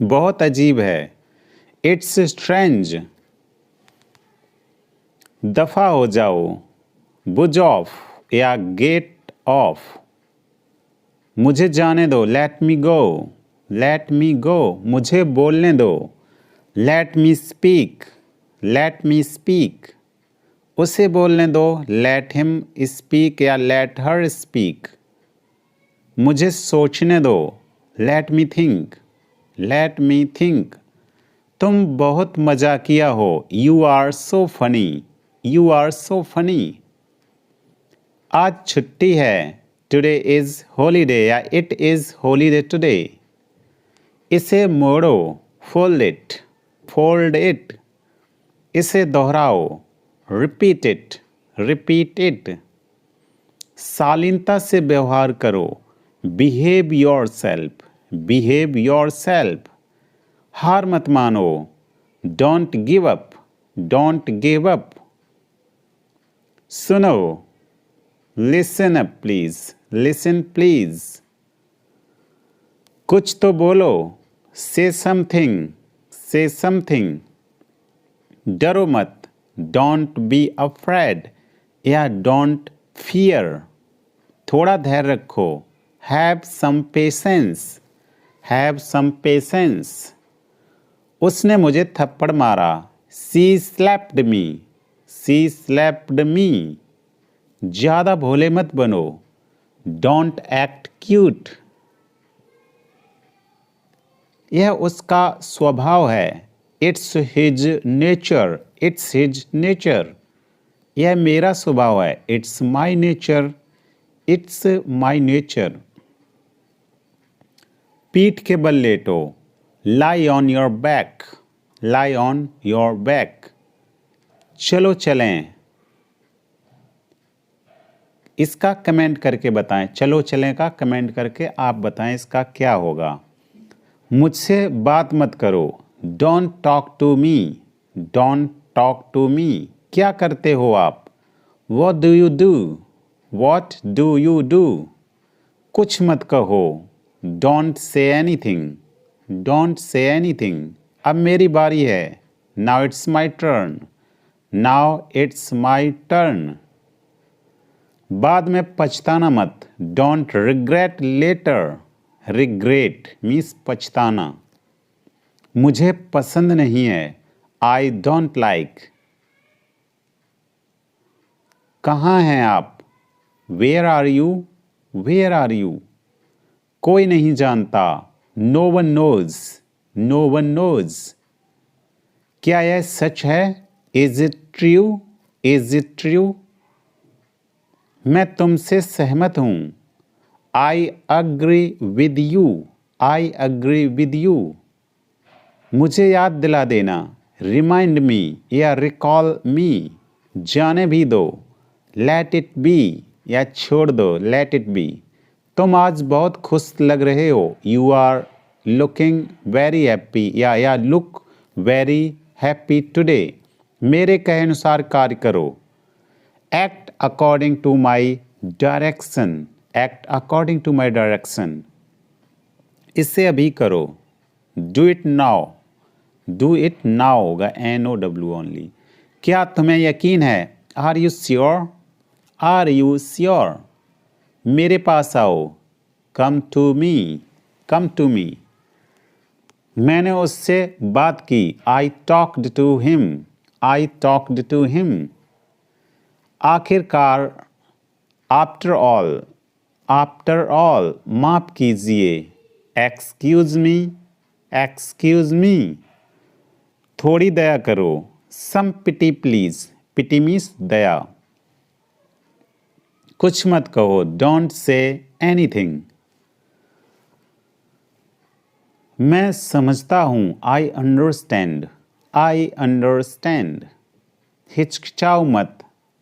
बहुत अजीब है। It's strange. दफा हो जाओ। बुज ऑफ या गेट ऑफ। मुझे जाने दो। Let me go. Let me go. मुझे बोलने दो। Let me speak. Let me speak. उसे बोलने दो। लेट हिम स्पीक या लेट हर स्पीक। मुझे सोचने दो। Let me think. Let me think. तुम बहुत मजाकिया हो। You are so funny. You are so funny. आज छुट्टी है। टुडे इज हॉलीडे या इट इज हॉलीडे टुडे। इसे मोड़ो। Fold it. Fold it. इसे दोहराओ। Repeat it. Repeat it. शालीनता से व्यवहार करो। Behave yourself. Behave yourself. हार मत मानो। Don't give up. Don't give up. सुनो। Listen up please. Listen please. कुछ तो बोलो। Say something. Say something. डरो मत। डोंट बी अफ्रेड या डोंट फियर। थोड़ा धैर्य रखो। Have some patience. Have some patience. उसने मुझे थप्पड़ मारा। She slapped me. She slapped me. ज्यादा भोले मत बनो। Don't act cute. यह उसका स्वभाव है। It's his nature. It's his nature. यह मेरा स्वभाव है। It's my nature. It's my nature. पीठ के बल लेटो। Lie on your back. Lie on your back. चलो चलें। इसका कमेंट करके बताएं। चलो चलें का कमेंट करके आप बताएं इसका क्या होगा। मुझसे बात मत करो। Don't talk to me. Don't talk to me. क्या करते हो आप? What do you do? What do you do? कुछ मत कहो। Don't say anything. Don't say anything. अब मेरी बारी है। Now it's my turn. Now it's my turn. बाद में पछताना मत। Don't regret later. Regret means पछताना। मुझे पसंद नहीं है। I don't like. कहाँ हैं आप? Where are you? Where are you? कोई नहीं जानता। No one knows. No one knows. क्या यह सच है? Is it true? Is it true? मैं तुमसे सहमत हूं। I agree with you. I agree with you. मुझे याद दिला देना। रिमाइंड मी या रिकॉल मी। जाने भी दो। लेट इट बी या छोड़ दो। Let it be. तुम आज बहुत खुश लग रहे हो। You are looking very happy या लुक वेरी हैप्पी टुडे। मेरे कहे अनुसार कार्य करो। Act according to my direction. Act according to my direction. इसे अभी करो। Do it now. Do it now होगा NOW ओनली। क्या तुम्हें यकीन है? Are you sure? Are you sure? मेरे पास आओ। Come to me. Come to मी। मैंने उससे बात की। I talked to him. I talked to him. आखिरकार। After all. आफ्टर ऑल माफ कीजिए। Excuse me. Excuse me. थोड़ी दया करो। Some pity please. Pity means दया। कुछ मत कहो। Don't say anything. मैं समझता हूं। I understand. I understand. हिचकिचाओ मत।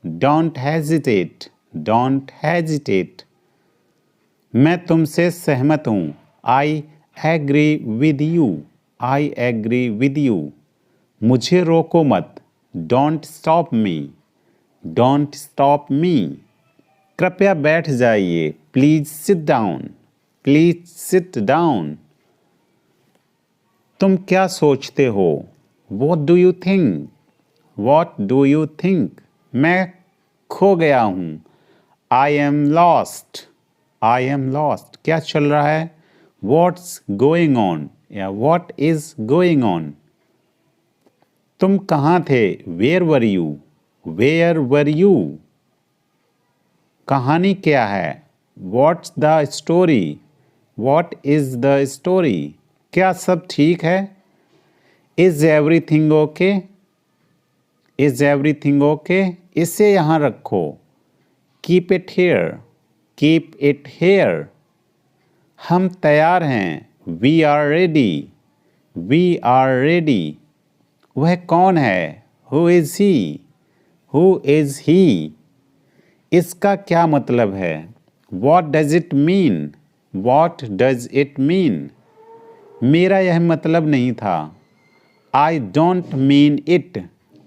Don't hesitate. Don't hesitate. मैं तुमसे सहमत हूं। I agree with you. I agree with you. मुझे रोको मत। Don't stop me. Don't stop me. कृपया बैठ जाइए। Please sit down. Please sit down. तुम क्या सोचते हो? What do you think? What do you think? मैं खो गया हूँ। I am lost. I am lost. क्या चल रहा है? What's going on? या what is going on? तुम कहाँ थे? Where were you? Where were you? कहानी क्या है? What's the story? What is the story? क्या सब ठीक है? Is everything okay? Is everything okay? इसे यहाँ रखो। Keep it here. Keep it here. हम तैयार हैं। We are ready. We are ready. वह कौन है? Who is he? Who is he? इसका क्या मतलब है? What does it mean? What does it mean? मेरा यह मतलब नहीं था। I don't mean it.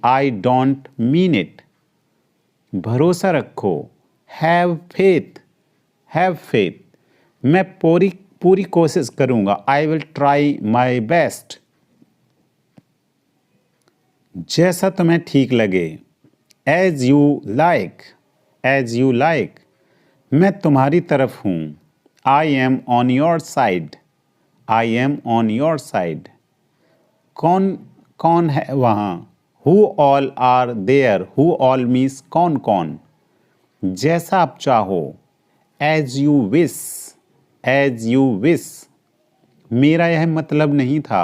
I don't mean it. भरोसा रखो। Have faith. Have faith. मैं पूरी कोशिश करूंगा। I will try my best. जैसा तुम्हें ठीक लगे। As you like. As you like. मैं तुम्हारी तरफ हूँ। I am on your side. I am on your side. कौन कौन है वहाँ? Who all are there? Who all means कौन कौन? जैसा आप चाहो। As you wish. As you wish. मेरा यह मतलब नहीं था।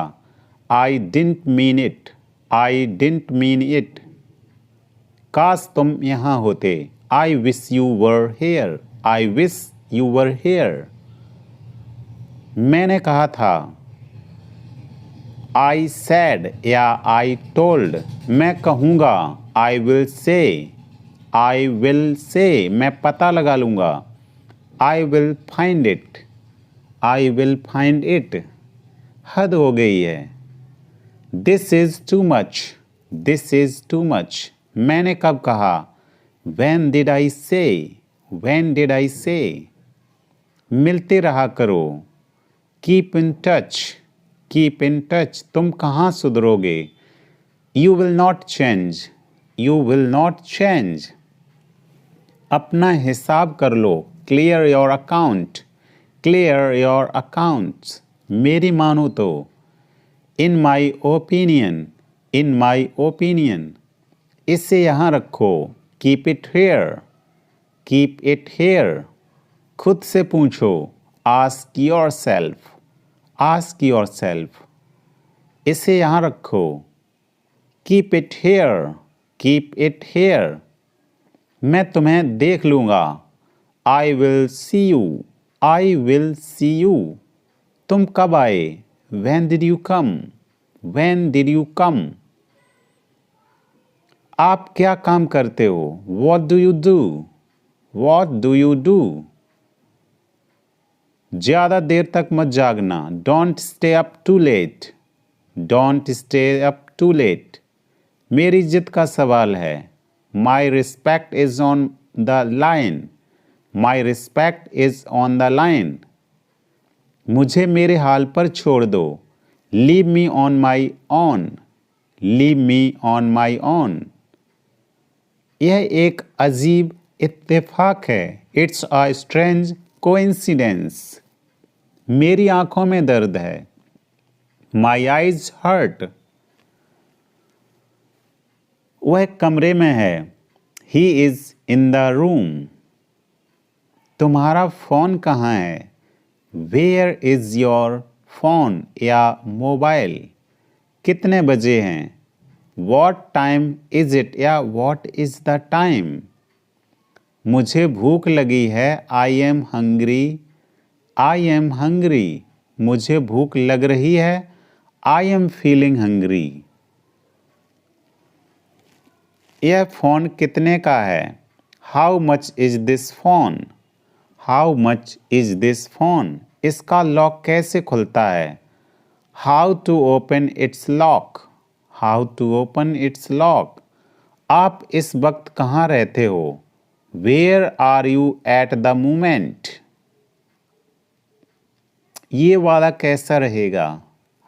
I didn't mean it. I didn't mean it. काश तुम यहाँ होते। I wish you were here. I wish you were here. मैंने कहा था। I said या I told. मैं कहूँगा। I will say. I will say. मैं पता लगा लूँगा। I will find it. I will find it. हद हो गई है। This is too much. This is too much. मैंने कब कहा? When did I say? When did I say? मिलते रहा करो। Keep in touch. Keep in touch. तुम कहाँ सुधरोगे? You will not change. You will not change. अपना हिसाब कर लो। Clear your account. Clear your accounts. मेरी मानो तो। In my opinion. In my opinion. इसे यहाँ रखो। Keep it here. Keep it here. खुद से पूछो। Ask yourself. Ask yourself. इसे यहाँ रखो। Keep it here. Keep it here. मैं तुम्हें देख लूँगा। I will see you. I will see you. तुम कब आए? When did you come? When did you come? आप क्या काम करते हो? What do you do? What do you do? ज़्यादा देर तक मत जागना। Don't stay up too late. Don't stay up too late. मेरी इज्जत का सवाल है। My respect is on the line. My respect is on the line. मुझे मेरे हाल पर छोड़ दो। Leave me on my own. Leave me on my own. यह एक अजीब इत्तेफाक है। It's a strange coincidence. मेरी आंखों में दर्द है। My eyes hurt. वह कमरे में है। He is in the room. तुम्हारा फ़ोन कहाँ है? Where is your phone या मोबाइल? कितने बजे हैं? What time is it या what is the time? मुझे भूख लगी है। I am hungry. I am hungry. मुझे भूख लग रही है। I am feeling hungry. यह फ़ोन कितने का है? How much is this phone? How much is this phone? इसका लॉक कैसे खुलता है? How to open its lock? How to open its lock? आप इस वक्त कहाँ रहते हो? Where are you at the moment? ये वाला कैसा रहेगा?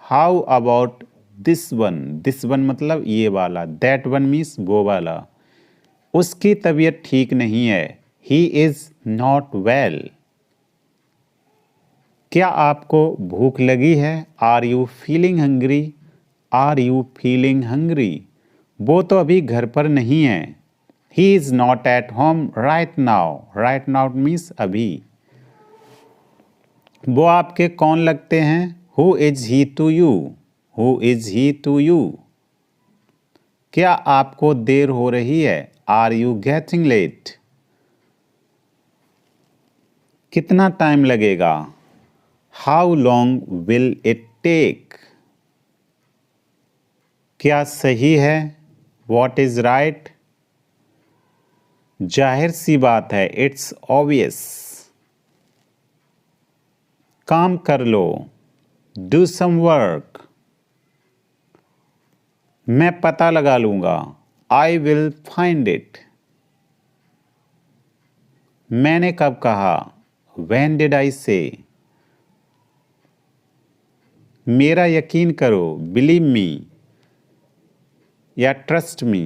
How about this one, this one मतलब ये वाला, दैट वन मीन्स वो वाला। उसकी तबीयत ठीक नहीं है, ही इज नॉट वेल। क्या आपको भूख लगी है, are you feeling hungry, are you feeling hungry. वो तो अभी घर पर नहीं है, he is not at home right now, right now means अभी। वो आपके कौन लगते हैं, who is he to you, who is he to you. क्या आपको देर हो रही है, आर यू गेटिंग लेट। कितना टाइम लगेगा, how long will it take. क्या सही है, वॉट इज राइट। जाहिर सी बात है, इट्स ऑब्वियस। काम कर लो, डू सम वर्क। मैं पता लगा लूंगा, आई विल फाइंड इट। मैंने कब कहा, व्हेन डिड आई से। मेरा यकीन करो, बिलीव मी या ट्रस्ट मी।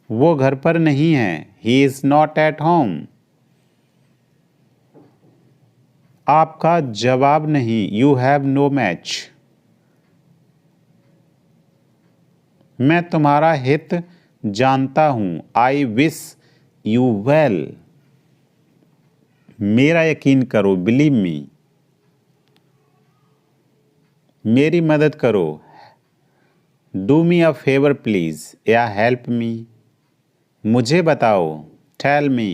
वो घर पर नहीं है, he is not at home. आपका जवाब नहीं, यू हैव नो मैच। मैं तुम्हारा हित जानता हूं, आई विश यू वेल। मेरा यकीन करो, बिलीव मी। मेरी मदद करो, do me a favour please या हेल्प मी। मुझे बताओ, टेल मी,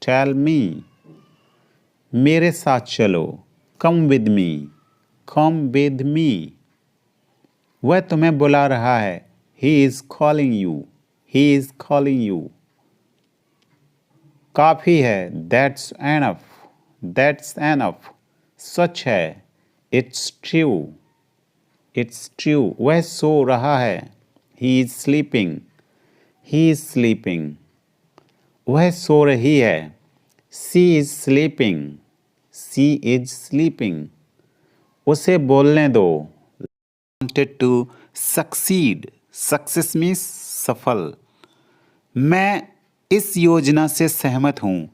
टेल मी। मेरे साथ चलो, come with me, come with me. वह तुम्हें बुला रहा है, he is calling you, he is calling you. काफ़ी है, दैट्स एनफ, दैट्स एनफ। सच है, इट्स ट्रू, इट्स ट्रू। वह सो रहा है, he is sleeping, he is sleeping. वह सो रही है, she is sleeping, she is sleeping. उसे बोलने दो, wanted to succeed, success means सफल। मैं इस योजना से सहमत हूं,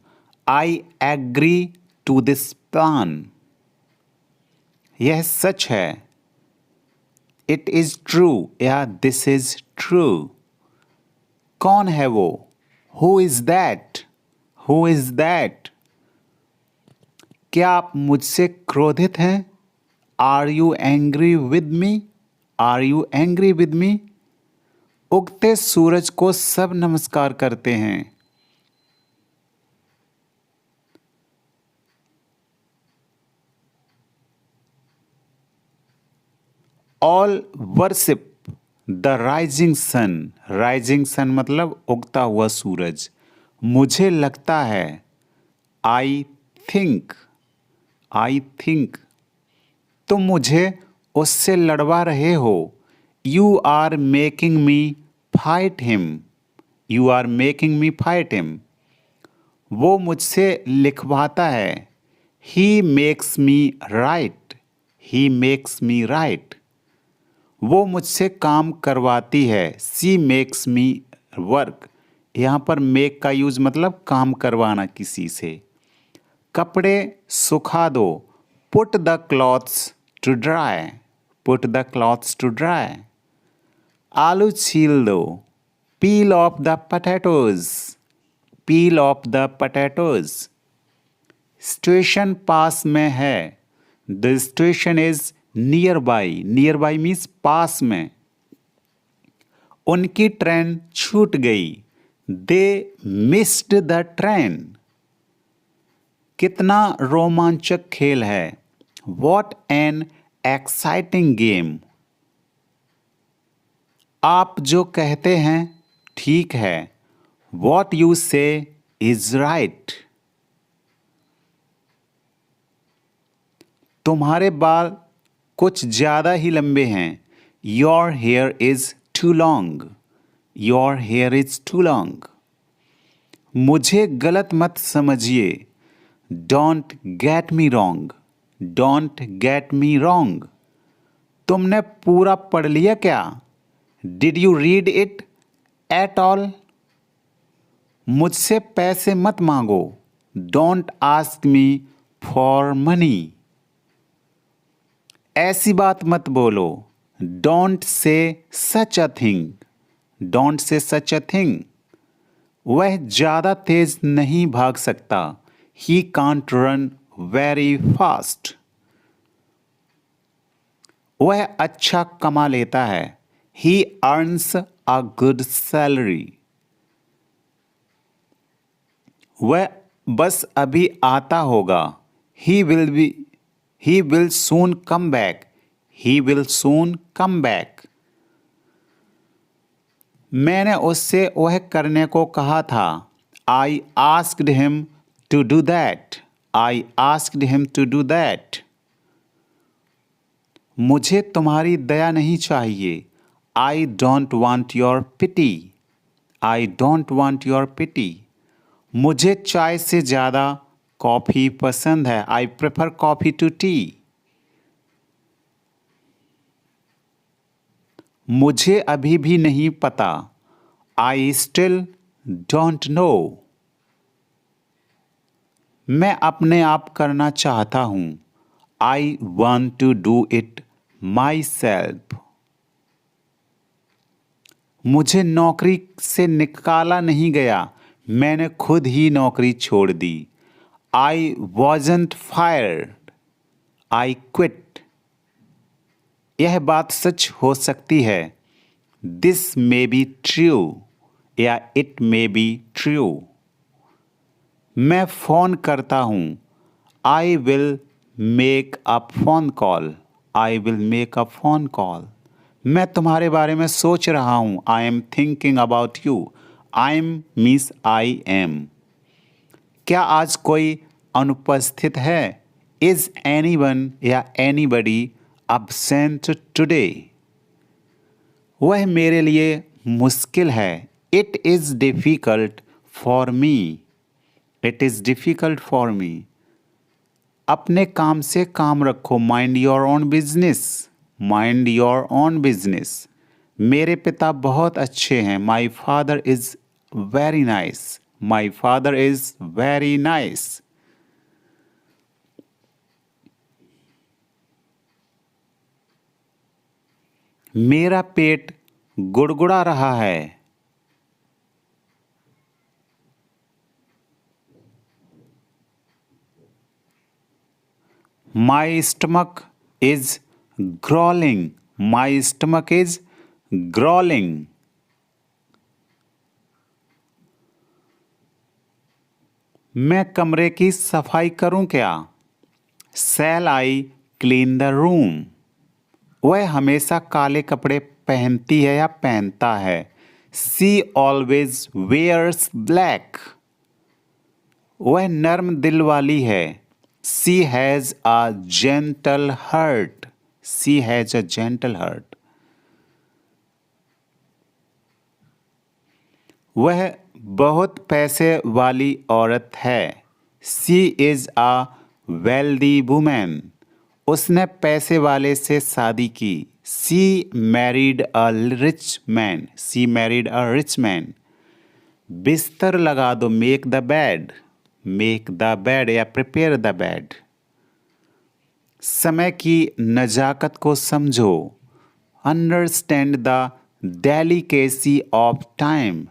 I agree to this plan. यह सच है, इट इज ट्रू या दिस इज ट्रू। कौन है वो, who is that, who is that. क्या आप मुझसे क्रोधित हैं, are you angry with me, are you angry with me. उगते सूरज को सब नमस्कार करते हैं, all worship the rising sun. Rising sun मतलब उगता हुआ सूरज। मुझे लगता है, आई थिंक, आई थिंक। तुम मुझे उससे लड़वा रहे हो, you are making me fight him, you are making me fight him. वो मुझसे लिखवाता है, he makes me write, he makes me write. वो मुझसे काम करवाती है, सी मेक्स मी वर्क। यहाँ पर मेक का यूज मतलब काम करवाना किसी से। कपड़े सुखा दो, put the clothes to dry, put the clothes to dry. आलू छील दो, peel off the potatoes, peel off the potatoes. Station पास में है, the station is nearby, nearby means पास में। उनकी ट्रेन छूट गई, दे मिस्ड द ट्रेन। कितना रोमांचक खेल है, वॉट एन एक्साइटिंग गेम। आप जो कहते हैं ठीक है, what you say is right. तुम्हारे बाल कुछ ज़्यादा ही लंबे हैं, your hair is too long, your hair is too long. मुझे गलत मत समझिए, don't get me wrong, don't get me wrong. तुमने पूरा पढ़ लिया क्या? Did you read it at all? मुझसे पैसे मत मांगो। Don't ask me for money. ऐसी बात मत बोलो। Don't say such a thing. Don't say such a thing. वह ज्यादा तेज नहीं भाग सकता। He can't run very fast. वह अच्छा कमा लेता है। He earns a good salary. वह बस अभी आता होगा। He will soon come back. He will soon come back. मैंने उससे वह करने को कहा था। I asked him to do that. I asked him to do that. मुझे तुम्हारी दया नहीं चाहिए। I don't want your pity. I don't want your pity. मुझे चाय से ज़्यादा कॉफ़ी पसंद है। I prefer coffee to tea. मुझे अभी भी नहीं पता। I still don't know. मैं अपने आप करना चाहता हूँ। I want to do it myself. मुझे नौकरी से निकाला नहीं गया। मैंने खुद ही नौकरी छोड़ दी। I wasn't fired. I quit. यह बात सच हो सकती है। दिस मे बी ट्रू या इट मे बी ट्रू। मैं फ़ोन करता हूँ। I will make a phone call. I will make a phone call. मैं तुम्हारे बारे में सोच रहा हूँ। I am thinking about you. I am means I am. क्या आज कोई अनुपस्थित है? इज एनीवन या एनीबडी absent टुडे? वह मेरे लिए मुश्किल है। It is difficult for me. It is difficult for me. अपने काम से काम रखो। Mind your own business. Mind your own business. मेरे पिता बहुत अच्छे हैं। My father is very nice. My father is very nice. मेरा पेट गुड़गुड़ा रहा है। My stomach is growling. My stomach is growling. मैं कमरे की सफाई करूं क्या? Shall I clean the room? वह हमेशा काले कपड़े पहनती है या पहनता है? She always wears black. वह नर्म दिल वाली है। She has a gentle heart. She has a gentle heart. वह बहुत पैसे वाली औरत है। She is a wealthy woman. उसने पैसे वाले से शादी की। She married a rich man. She married a rich man. बिस्तर लगा दो। Make the bed. Make the bed या प्रिपेयर द बेड। समय की नजाकत को समझो। Understand the delicacy of time.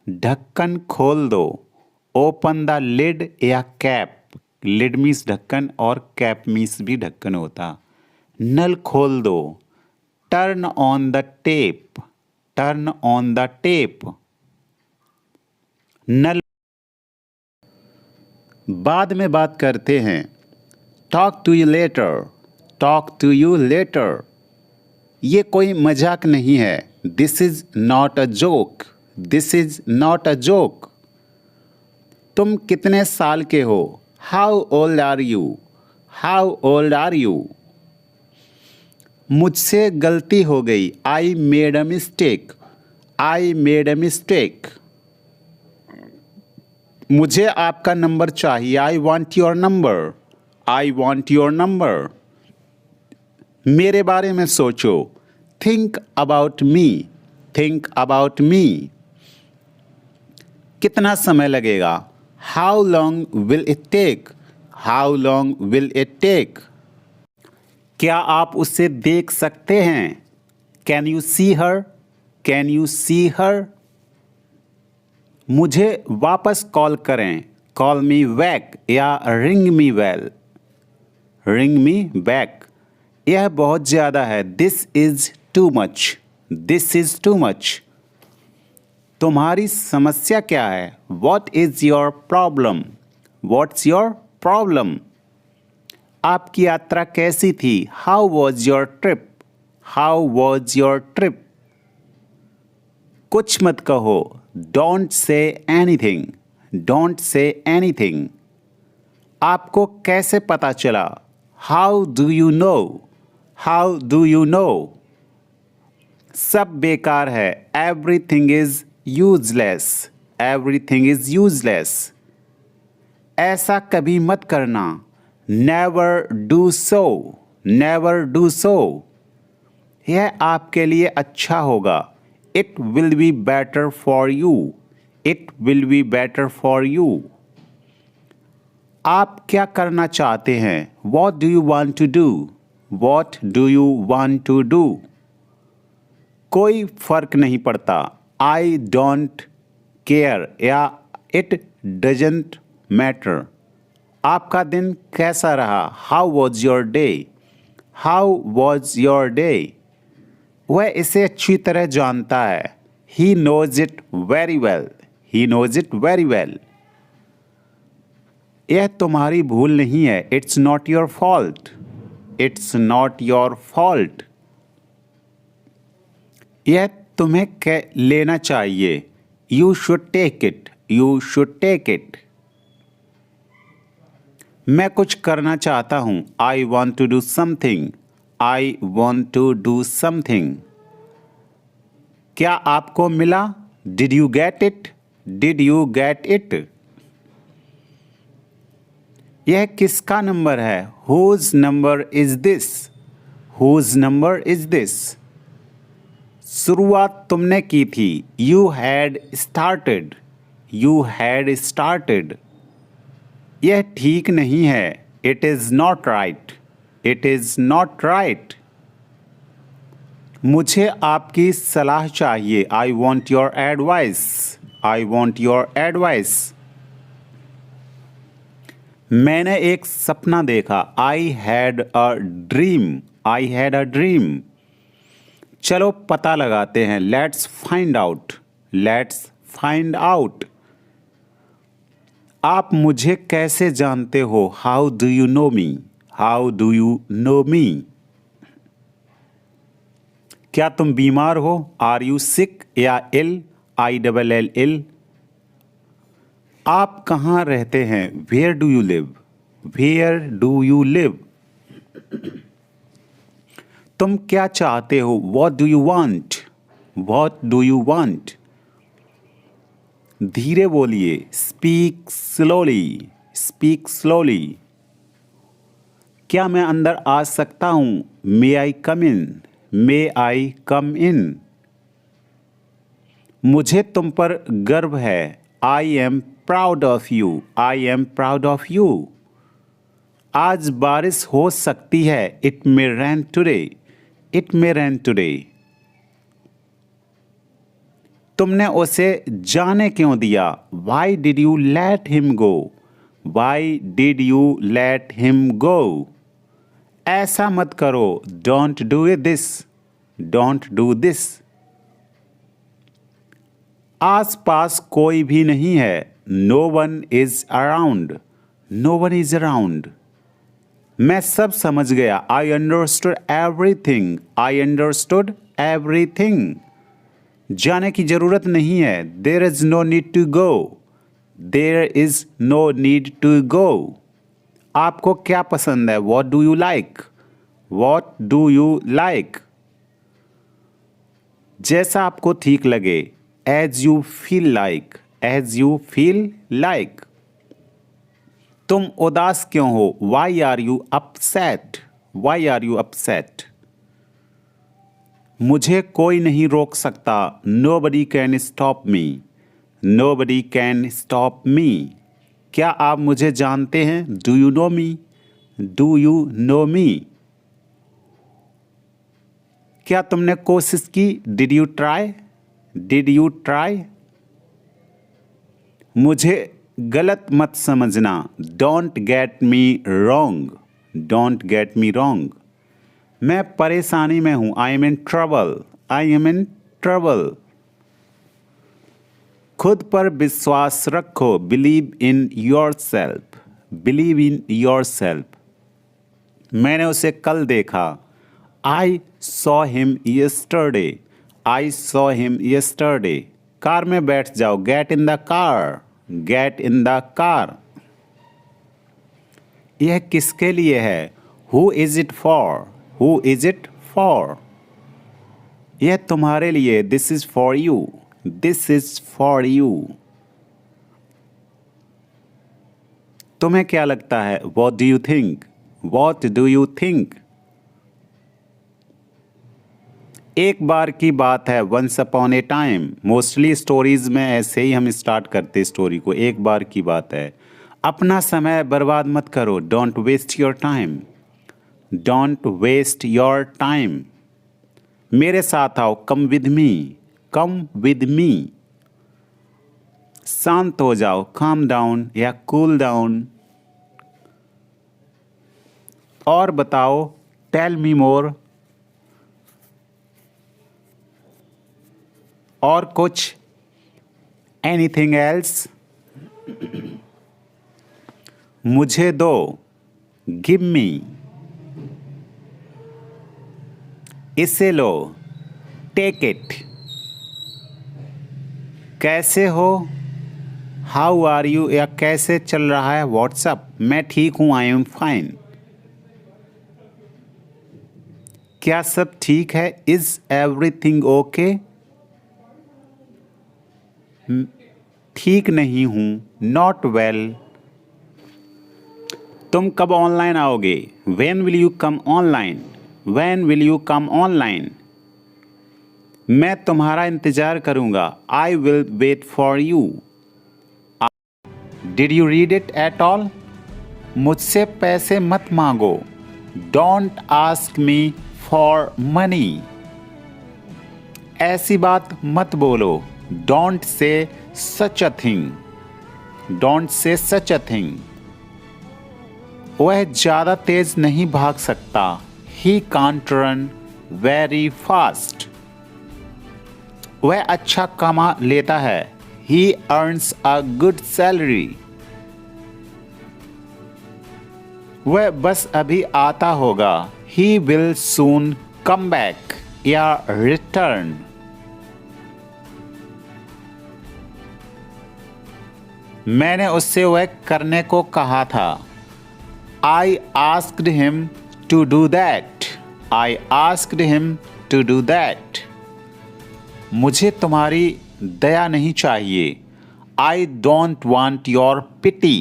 ढक्कन खोल दो। ओपन द लिड या कैप। लिड मीन्स ढक्कन और कैप मीन्स भी ढक्कन होता। नल खोल दो। Turn on the tap. Turn on the tap. नल। बाद में बात करते हैं। Talk to you later. Talk to you later. ये कोई मजाक नहीं है। This is not a joke. This is not a joke. तुम कितने साल के हो? How old are you? How old are you? मुझसे गलती हो गई। I made a mistake. I made a mistake. मुझे आपका नंबर चाहिए। I want your number. I want your number. मेरे बारे में सोचो। Think about me, think about me. कितना समय लगेगा? How long will it take, how long will it take. क्या आप उसे देख सकते हैं? Can you see her, can you see her. मुझे वापस कॉल करें, कॉल मी बैक या ring me well, ring me back. यह बहुत ज़्यादा है, this is too much, this is too much. तुम्हारी समस्या क्या है? What is your problem, what's your problem. आपकी यात्रा कैसी थी? How was your trip, how was your trip. कुछ मत कहो, don't say anything, don't say anything. आपको कैसे पता चला? How do you know, how do you know. सब बेकार है, everything is useless, everything is useless. ऐसा कभी मत करना, never do so, never do so. यह आपके लिए अच्छा होगा, it will be better for you, it will be better for you. आप क्या करना चाहते हैं? What do you want to do, what do you want to do. कोई फर्क नहीं पड़ता, आई डोंट केयर या इट डजेंट मैटर। आपका दिन कैसा रहा? How was your day, how was your day. वह इसे अच्छी तरह जानता है, he knows it very well, he knows it very well. यह तुम्हारी भूल नहीं है, it's not your fault, it's not your fault. यह तुम्हें लेना चाहिए, you should take it, you should take it. मैं कुछ करना चाहता हूँ, I want to do something, I want to do something. क्या आपको मिला? Did you get it, did you get it. यह किसका नंबर है? Whose number is this, whose number is this. शुरुआत तुमने की थी, you had started, you had started. यह ठीक नहीं है, it is not right, it is not right. मुझे आपकी सलाह चाहिए, I want your advice, I want your advice. मैंने एक सपना देखा, I had a dream, I had a dream. चलो पता लगाते हैं, let's find out, let's find out. आप मुझे कैसे जानते हो? How do you know me, how do you know me. क्या तुम बीमार हो? आर यू सिक या इल, आई डबल एल इल। आप कहाँ रहते हैं? Where do you live, where do you live. तुम क्या चाहते हो? What do you want, what do you want. धीरे बोलिए, स्पीक स्लोली, स्पीक स्लोली। क्या मैं अंदर आ सकता हूँ? मे आई कम इन, मे आई कम इन। मुझे तुम पर गर्व है, I am proud of you, I am proud of you. आज बारिश हो सकती है, it may rain today, it may rain today. तुमने उसे जाने क्यों दिया? Why did you let him go, why did you let him go. ऐसा मत करो, don't do this, don't do this. आस पास कोई भी नहीं है, no one is around, no one is around. मैं सब समझ गया, I understood everything, I understood everything. जाने की जरूरत नहीं है, there is no need to go, there is no need to go. आपको क्या पसंद है? What do you like, what do you like. जैसा आपको ठीक लगे, as you feel like, as you feel like. तुम उदास क्यों हो? Why are you upset, why are you upset. मुझे कोई नहीं रोक सकता, nobody can stop me, nobody can stop me. क्या आप मुझे जानते हैं? Do you know me? Do you know me? क्या तुमने कोशिश की? Did you try? Did you try? मुझे गलत मत समझना, Don't get me wrong. Don't get me wrong. मैं परेशानी में हूं, I am in trouble. I am in trouble. खुद पर विश्वास रखो, Believe in yourself. Believe in yourself. मैंने उसे कल देखा, I saw him yesterday. I saw him yesterday. Car में बैठ जाओ, Get in the car. Get in the car. यह किसके लिए है? Who is it for? Who is it for? यह तुम्हारे लिए, This is for you. This is for you. तुम्हें क्या लगता है? What do you think? What do you think? एक बार की बात है, Once upon a time. Mostly stories में ऐसे ही हम स्टार्ट करते स्टोरी को, एक बार की बात है. अपना समय बर्बाद मत करो, Don't waste your time. Don't waste your time. मेरे साथ आओ, Come with me. Come with me. शांत हो जाओ, Calm down या Cool down. और बताओ, Tell me more. और कुछ, Anything else? मुझे दो, Give me. इसे लो, Take it. कैसे हो? How are you? या कैसे चल रहा है? व्हाट्सअप. मैं ठीक हूँ, I am fine. क्या सब ठीक है? Is everything okay? ठीक नहीं हूँ, Not well. तुम कब ऑनलाइन आओगे? When will you come online? When will you come online? मैं तुम्हारा इंतजार करूंगा, I will wait for you. Did you read it at all? मुझसे पैसे मत मांगो, Don't ask me for money. ऐसी बात मत बोलो, Don't say such a thing. Don't say such a thing. वह ज़्यादा तेज नहीं भाग सकता, He can't run very fast. वह अच्छा कमा लेता है, He earns a good salary. वह बस अभी आता होगा, He will soon come back या return. मैंने उससे वह करने को कहा था, I asked him to do that. I asked him to do that. मुझे तुम्हारी दया नहीं चाहिए, I don't want your pity.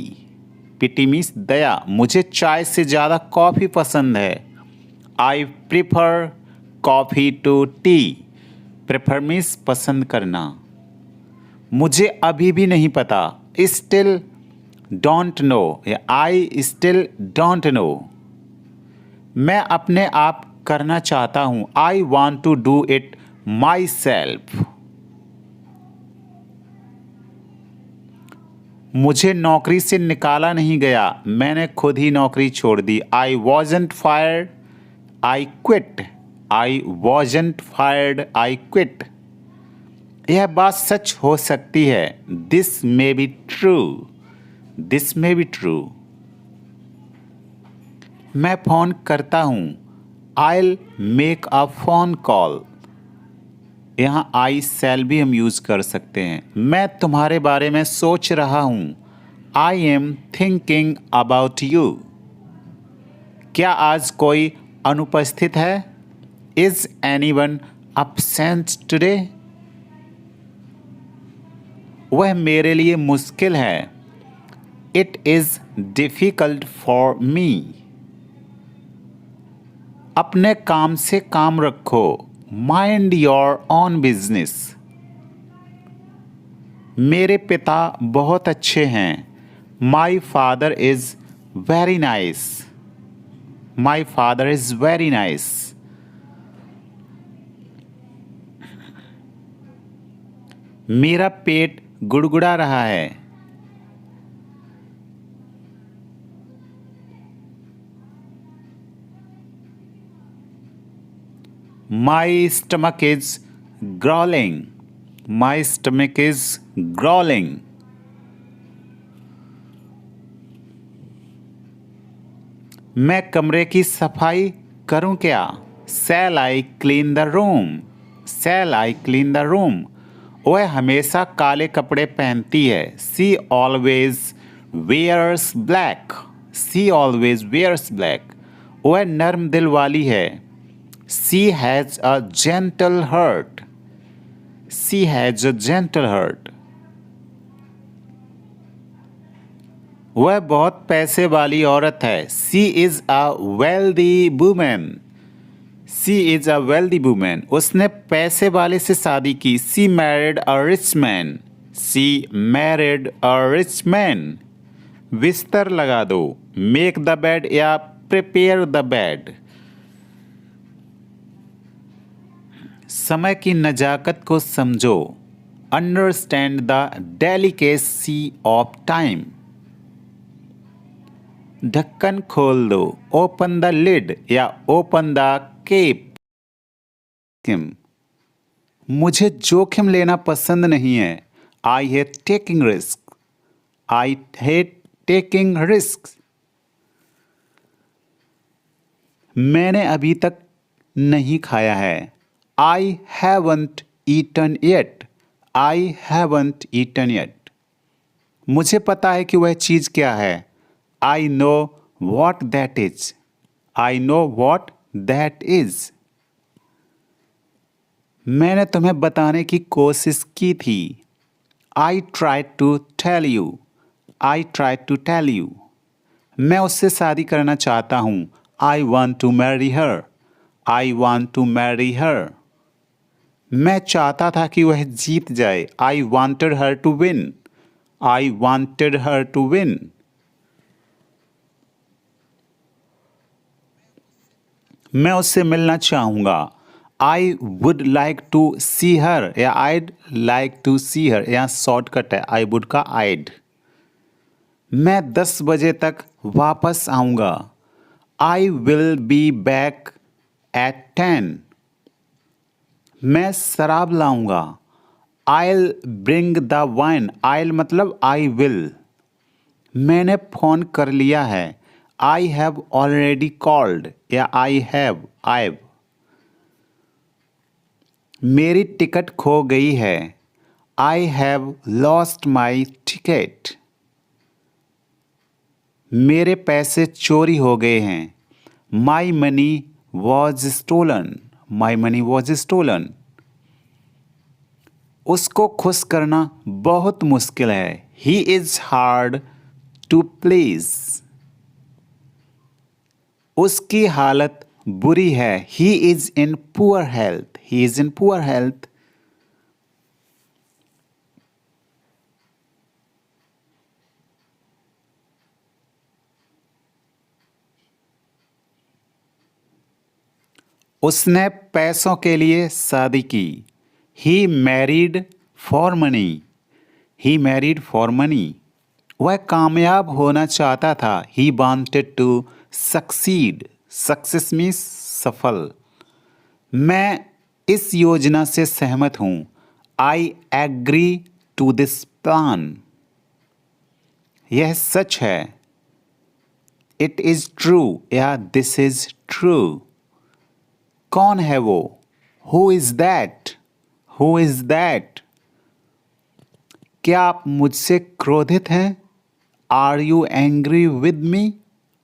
Pity means दया. मुझे चाय से ज़्यादा कॉफ़ी पसंद है, I prefer coffee to tea. Prefer means पसंद करना. मुझे अभी भी नहीं पता, Still don't know. I still don't know. मैं अपने आप करना चाहता हूँ, I want to do it myself. मुझे नौकरी से निकाला नहीं गया, मैंने खुद ही नौकरी छोड़ दी, I wasn't fired, I quit. I wasn't fired, I quit. यह बात सच हो सकती है, This may be true. This may be true. मैं फ़ोन करता हूँ, I'll make a phone call. यहाँ I shall भी हम यूज़ कर सकते हैं. मैं तुम्हारे बारे में सोच रहा हूँ, I am thinking about you. क्या आज कोई अनुपस्थित है? Is anyone absent today? वह मेरे लिए मुश्किल है, It is difficult for me. अपने काम से काम रखो, माइंड योर ओन बिजनेस। मेरे पिता बहुत अच्छे हैं। My father is very nice. My father is very nice. मेरा पेट गुड़गुड़ा रहा है। My stomach is growling. My stomach is growling. मैं कमरे की सफाई करूं क्या? Shall I clean the room? Shall I clean the room? वह हमेशा काले कपड़े पहनती है। She always wears black. She always wears black. वह नर्म दिल वाली है। She has a gentle heart. She has a gentle heart. वह बहुत पैसे वाली औरत है। She is a wealthy woman. She is a wealthy woman. उसने पैसे वाले से शादी की। She married a rich man. She married a rich man. बिस्तर लगा दो। Make the bed या prepare the bed. समय की नजाकत को समझो। Understand the delicacy of time. ढक्कन खोल दो। Open the lid या open the cape. मुझे जोखिम लेना पसंद नहीं है। I hate taking risk. I hate taking risks. मैंने अभी तक नहीं खाया है। I haven't eaten yet. I haven't eaten yet. मुझे पता है कि वह चीज़ क्या है। I know what that is. I know what that is. मैंने तुम्हें बताने की कोशिश की थी। I tried to tell you. I tried to tell you. मैं उससे शादी करना चाहता हूँ। I want to marry her. I want to marry her. मैं चाहता था कि वह जीत जाए। I wanted her to win. I wanted her to win. मैं उससे मिलना चाहूँगा। I would like to see her या I'd like to see her या शॉर्टकट है I would का I'd। मैं 10 बजे तक वापस आऊँगा। I will be back at 10. मैं शराब लाऊँगा। I'll bring the wine. I'll मतलब I will। मैंने फ़ोन कर लिया है। I have already called या I've। मेरी टिकट खो गई है। I have lost my ticket. मेरे पैसे चोरी हो गए हैं। My money was stolen. My money was stolen. उसको खुश करना बहुत मुश्किल है। He is hard to please. उसकी हालत बुरी है। He is in poor health. He is in poor health. उसने पैसों के लिए शादी की। He married for money. He married for money. वह कामयाब होना चाहता था। He wanted to succeed. Success means सफल। मैं इस योजना से सहमत हूँ। I agree to this plan. यह सच है। It is true या this is true. कौन है वो? Who is that? Who is that? क्या आप मुझसे क्रोधित हैं? Are you angry with me?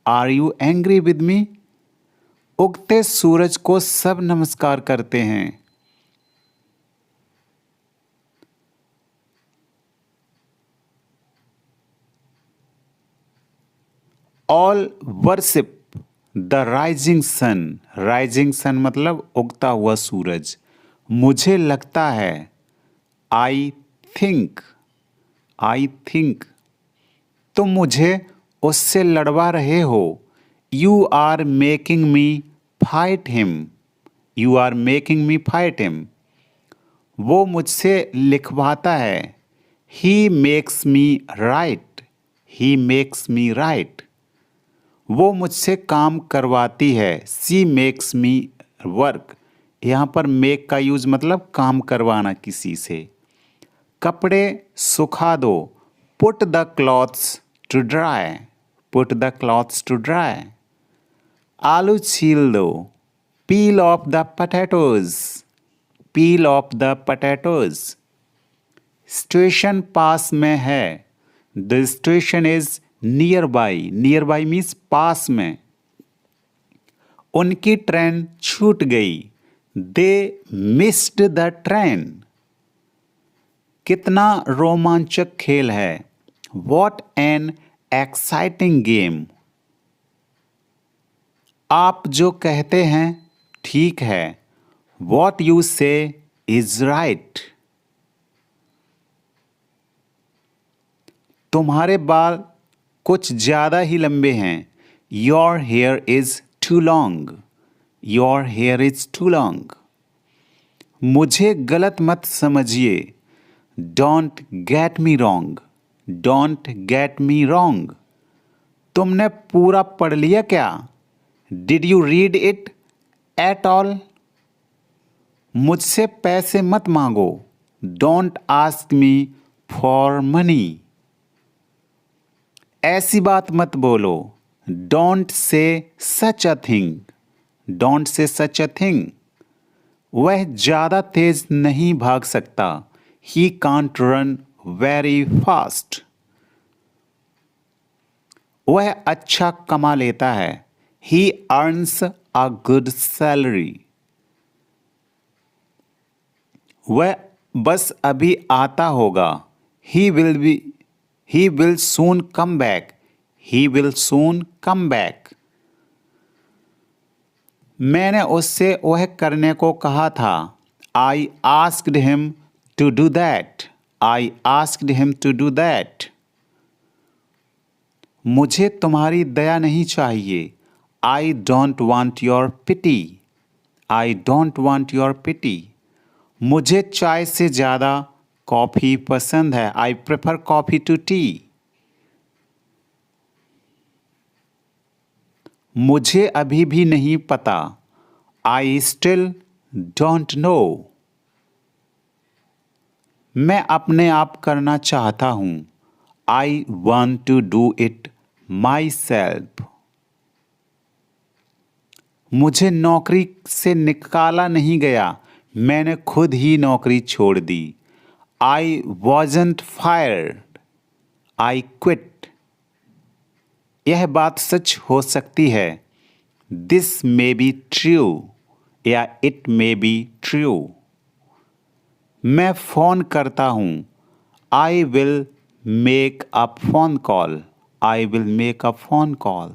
Are you angry with me? उगते सूरज को सब नमस्कार करते हैं। All worship the rising sun, rising sun मतलब उगता हुआ सूरज। मुझे लगता है, आई थिंक, आई थिंक। तुम मुझे उससे लड़वा रहे हो, you are making me fight him, you are making me fight him. वो मुझसे लिखवाता है, he makes me write, he makes me write. वो मुझसे काम करवाती है, सी मेक्स मी वर्क। यहाँ पर मेक का यूज मतलब काम करवाना किसी से। कपड़े सुखा दो, put the clothes to dry, put the clothes to dry. आलू छील दो, peel off the potatoes, peel off the potatoes. Station पास में है, the station is nearby, nearby means पास में। उनकी ट्रेन छूट गई, दे मिस्ड द ट्रेन। कितना रोमांचक खेल है, वॉट एन एक्साइटिंग गेम। आप जो कहते हैं ठीक है, what you say is right. तुम्हारे बाल कुछ ज़्यादा ही लंबे हैं, your hair is too long, your hair is too long. मुझे गलत मत समझिए, don't get me wrong, don't get me wrong. तुमने पूरा पढ़ लिया क्या, did you read it at all. मुझसे पैसे मत मांगो, don't ask me for money. ऐसी बात मत बोलो, don't say such a thing, don't say such a thing. वह ज़्यादा तेज नहीं भाग सकता, he can't run very fast. वह अच्छा कमा लेता है, he earns a good salary. वह बस अभी आता होगा, he will soon come back, he will soon come back. मैंने उससे वह करने को कहा था, I asked him to do that, I asked him to do that. मुझे तुम्हारी दया नहीं चाहिए, I don't want your pity, I don't want your pity. मुझे चाय से ज़्यादा कॉफ़ी पसंद है, I prefer coffee to tea. मुझे अभी भी नहीं पता, आई स्टिल डोंट नो। मैं अपने आप करना चाहता हूँ, I want to do it myself. मुझे नौकरी से निकाला नहीं गया, मैंने खुद ही नौकरी छोड़ दी, I wasn't fired, I quit. यह बात सच हो सकती है, दिस मे बी ट्रू या इट मे बी ट्रू। मैं फ़ोन करता हूँ, I will make a phone call, I will make a phone call.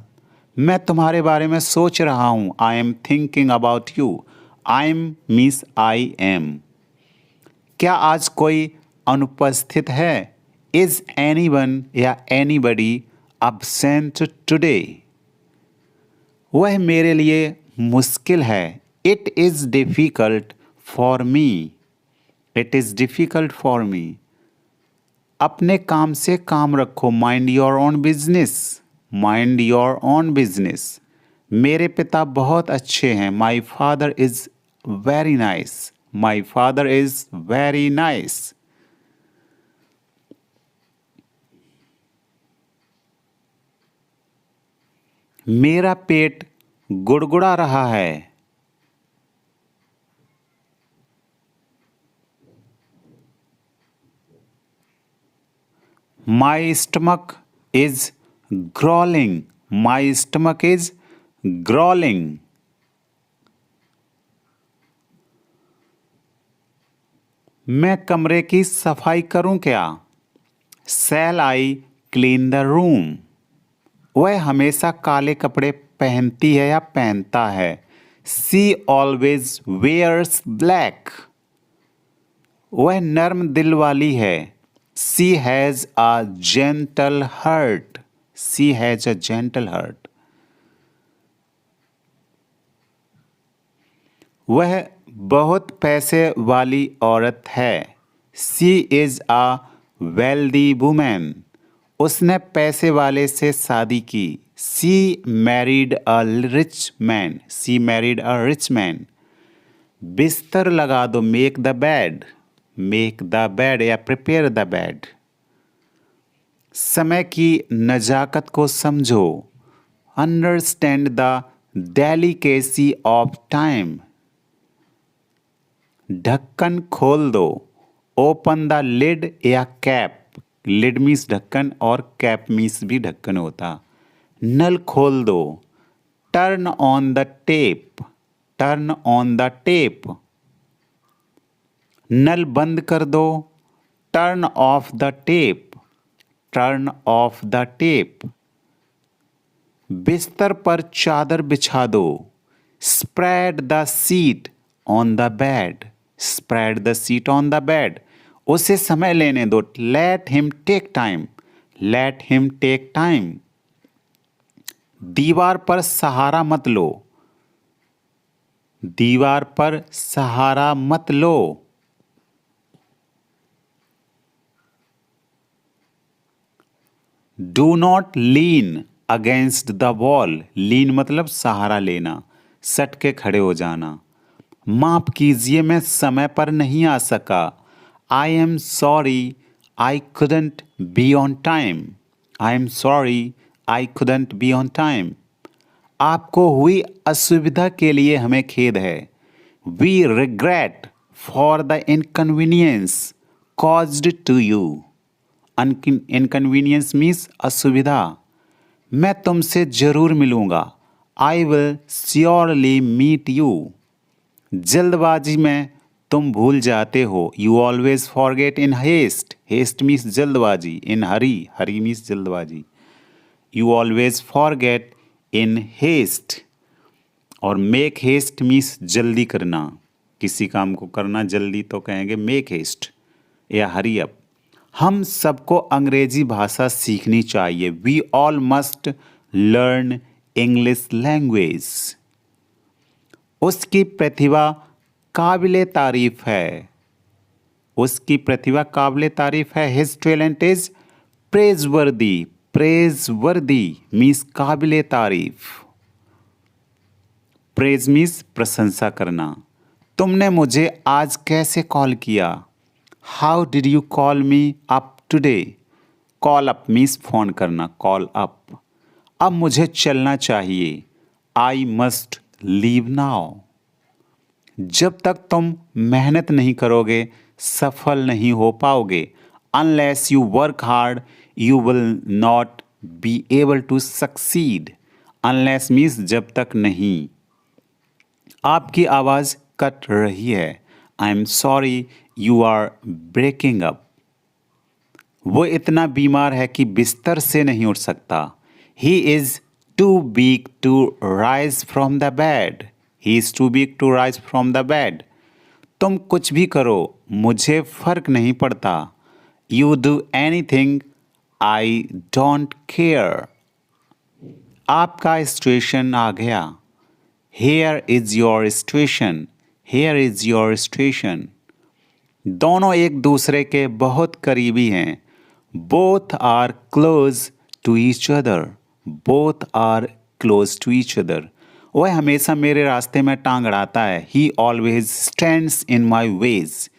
मैं तुम्हारे बारे में सोच रहा हूँ, I am thinking about you, I am means I am. क्या आज कोई अनुपस्थित है, इज एनीवन या एनीबडी absent टुडे। वह मेरे लिए मुश्किल है, it is difficult for me, it is difficult for me. अपने काम से काम रखो, mind your own business, mind your own business. मेरे पिता बहुत अच्छे हैं, my father is very nice, my father is very nice. मेरा पेट गुड़गुड़ा रहा है, my stomach is growling, my stomach is growling. मैं कमरे की सफाई करूं क्या, shall I clean the room. वह हमेशा काले कपड़े पहनती है या पहनता है। She always wears black. वह नर्म दिल वाली है। She has a gentle heart. She has a gentle heart. वह बहुत पैसे वाली औरत है। She is a wealthy woman. उसने पैसे वाले से शादी की। She married a rich man. She married a rich man. बिस्तर लगा दो, make the bed. Make the bed या प्रिपेयर द बेड। समय की नजाकत को समझो। Understand the delicacy of time. ढक्कन खोल दो। ओपन द लिड या कैप। लिड मीन्स ढक्कन और कैप मीन्स भी ढक्कन होता। नल खोल दो। Turn on the tap. Turn on the tap. नल बंद कर दो। Turn off the tap. Turn off the tap. बिस्तर पर चादर बिछा दो। Spread the sheet on the bed. Spread the sheet on the bed. उसे समय लेने दो। Let him take time. Let him take time. दीवार पर सहारा मत लो। दीवार पर सहारा मत लो। Do not lean against the wall. लीन मतलब सहारा लेना, सट के खड़े हो जाना। माफ कीजिए, मैं समय पर नहीं आ सका। I am sorry I couldn't be on time. I am sorry I couldn't be on time. आपको हुई असुविधा के लिए हमें खेद है। We regret for the inconvenience caused to you. Inconvenience means असुविधा। मैं तुमसे जरूर मिलूंगा। I will surely meet you. जल्दबाजी में तुम भूल जाते हो। You always forget in haste. Haste means जल्दबाजी। इन हरी, हरी मीन्स जल्दबाजी। You always forget in haste. और मेक हेस्ट मीन्स जल्दी करना। किसी काम को करना जल्दी तो कहेंगे मेक हेस्ट या हरी अप। हम सबको अंग्रेजी भाषा सीखनी चाहिए। We all must learn English language. उसकी प्रतिभा काबिले तारीफ है। उसकी प्रतिभा काबिले तारीफ है। His talent is प्रेजवर्दी। प्रेजवर्दी मीन्स काबिले तारीफ। प्रेज मीन्स प्रशंसा करना। तुमने मुझे आज कैसे कॉल किया। How did you call me up today. Call up means phone करना, कॉल अप। अब मुझे चलना चाहिए। I must leave now. जब तक तुम मेहनत नहीं करोगे सफल नहीं हो पाओगे। Unless you work hard you will not be able to succeed. Unless means जब तक नहीं। आपकी आवाज कट रही है। I am sorry you are breaking up. वो इतना बीमार है कि बिस्तर से नहीं उठ सकता। He is too weak to rise from the bed. He is too weak to rise from the bed. तुम कुछ भी करो मुझे फर्क नहीं पड़ता। You do anything I don't care. आपका स्टेशन आ गया। Here is your station. Here is your station. दोनों एक दूसरे के बहुत करीबी हैं। Both are close to each other. Both are close to each other. वह हमेशा मेरे रास्ते में टांग अड़ाता है। He always stands in my ways.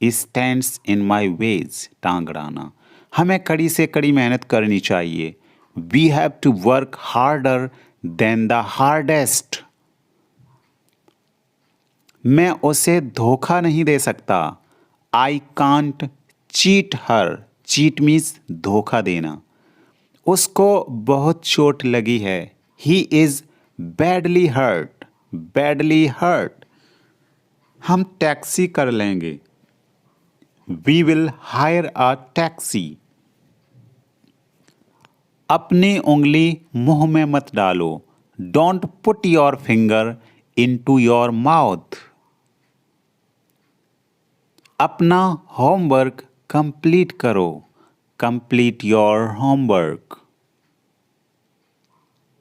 Stands in my ways टांग अड़ाना। हमें कड़ी से कड़ी मेहनत करनी चाहिए। We have to work harder than the hardest. मैं उसे धोखा नहीं दे सकता। I can't cheat her. Cheat means धोखा देना। उसको बहुत चोट लगी है। He is badly hurt. Badly hurt. हम टैक्सी कर लेंगे। We will hire a taxi. अपनी उंगली मुंह में मत डालो। Don't put your finger into your mouth. अपना होमवर्क कंप्लीट करो। Complete your homework.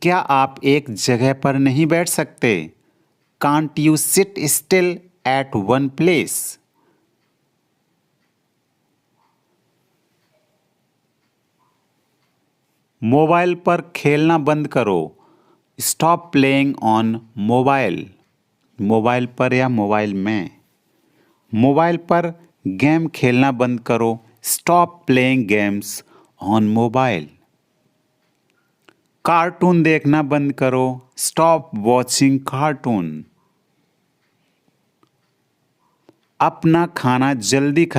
क्या आप एक जगह पर नहीं बैठ सकते? Can't you sit still at one place? Mobile पर खेलना बंद करो। Stop playing on mobile. Mobile पर या मोबाइल में। मोबाइल पर गेम खेलना बंद करो। Stop playing games on mobile. Cartoon देखना बंद करो। Stop watching cartoon. अपना खाना जल्दी खत्म